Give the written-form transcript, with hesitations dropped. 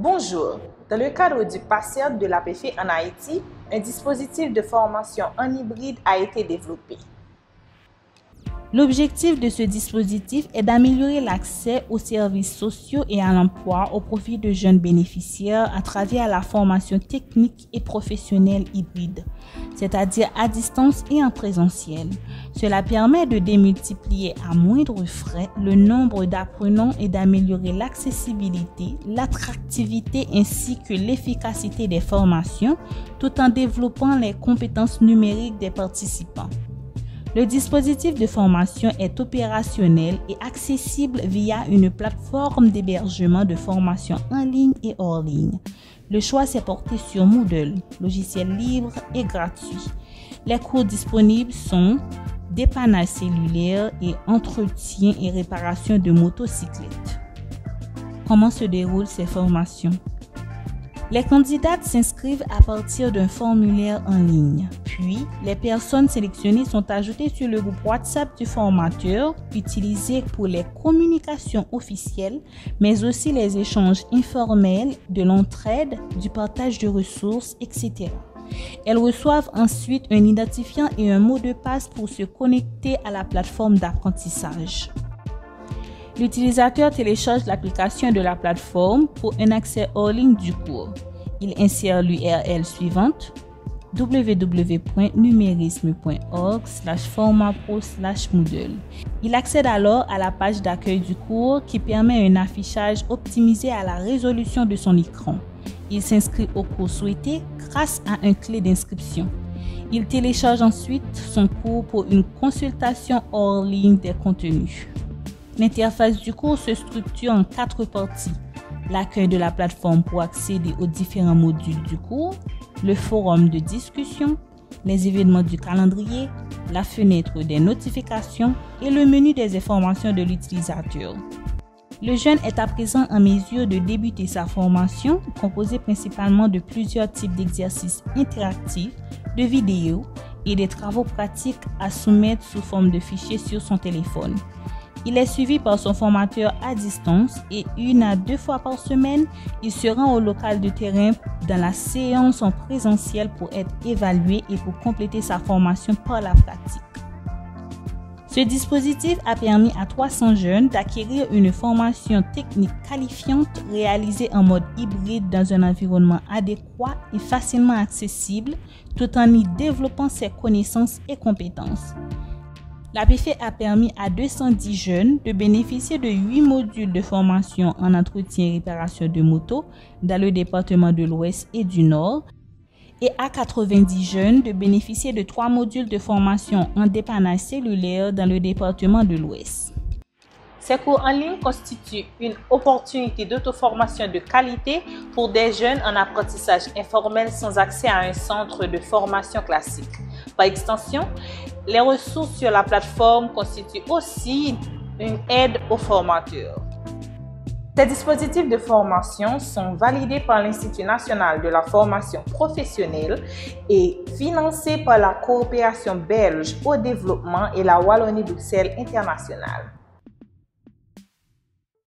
Bonjour. Dans le cadre du PASSERD de l'APFE en Haïti, un dispositif de formation en hybride a été développé. L'objectif de ce dispositif est d'améliorer l'accès aux services sociaux et à l'emploi au profit de jeunes bénéficiaires à travers la formation technique et professionnelle hybride, c'est-à-dire à distance et en présentiel. Cela permet de démultiplier à moindre frais le nombre d'apprenants et d'améliorer l'accessibilité, l'attractivité ainsi que l'efficacité des formations, tout en développant les compétences numériques des participants. Le dispositif de formation est opérationnel et accessible via une plateforme d'hébergement de formation en ligne et hors ligne. Le choix s'est porté sur Moodle, logiciel libre et gratuit. Les cours disponibles sont dépannage cellulaire et entretien et réparation de motocyclettes. Comment se déroulent ces formations? Les candidates s'inscrivent à partir d'un formulaire en ligne. Puis, les personnes sélectionnées sont ajoutées sur le groupe WhatsApp du formateur, utilisé pour les communications officielles, mais aussi les échanges informels, de l'entraide, du partage de ressources, etc. Elles reçoivent ensuite un identifiant et un mot de passe pour se connecter à la plateforme d'apprentissage. L'utilisateur télécharge l'application de la plateforme pour un accès hors ligne du cours. Il insère l'URL suivante www.numérisme.org/formatpro/Moodle. Il accède alors à la page d'accueil du cours qui permet un affichage optimisé à la résolution de son écran. Il s'inscrit au cours souhaité grâce à une clé d'inscription. Il télécharge ensuite son cours pour une consultation hors ligne des contenus. L'interface du cours se structure en 4 parties. L'accueil de la plateforme pour accéder aux différents modules du cours, le forum de discussion, les événements du calendrier, la fenêtre des notifications et le menu des informations de l'utilisateur. Le jeune est à présent en mesure de débuter sa formation, composée principalement de plusieurs types d'exercices interactifs, de vidéos et des travaux pratiques à soumettre sous forme de fichiers sur son téléphone. Il est suivi par son formateur à distance et 1 à 2 fois par semaine, il se rend au local de terrain dans la séance en présentiel pour être évalué et pour compléter sa formation par la pratique. Ce dispositif a permis à 300 jeunes d'acquérir une formation technique qualifiante réalisée en mode hybride dans un environnement adéquat et facilement accessible, tout en y développant ses connaissances et compétences. L'APFE a permis à 210 jeunes de bénéficier de 8 modules de formation en entretien et réparation de moto dans le département de l'Ouest et du Nord et à 90 jeunes de bénéficier de 3 modules de formation en dépannage cellulaire dans le département de l'Ouest. Ces cours en ligne constituent une opportunité d'auto-formation de qualité pour des jeunes en apprentissage informel sans accès à un centre de formation classique. Par extension, les ressources sur la plateforme constituent aussi une aide aux formateurs. Ces dispositifs de formation sont validés par l'Institut national de la formation professionnelle et financés par la coopération belge au développement et la Wallonie-Bruxelles internationale.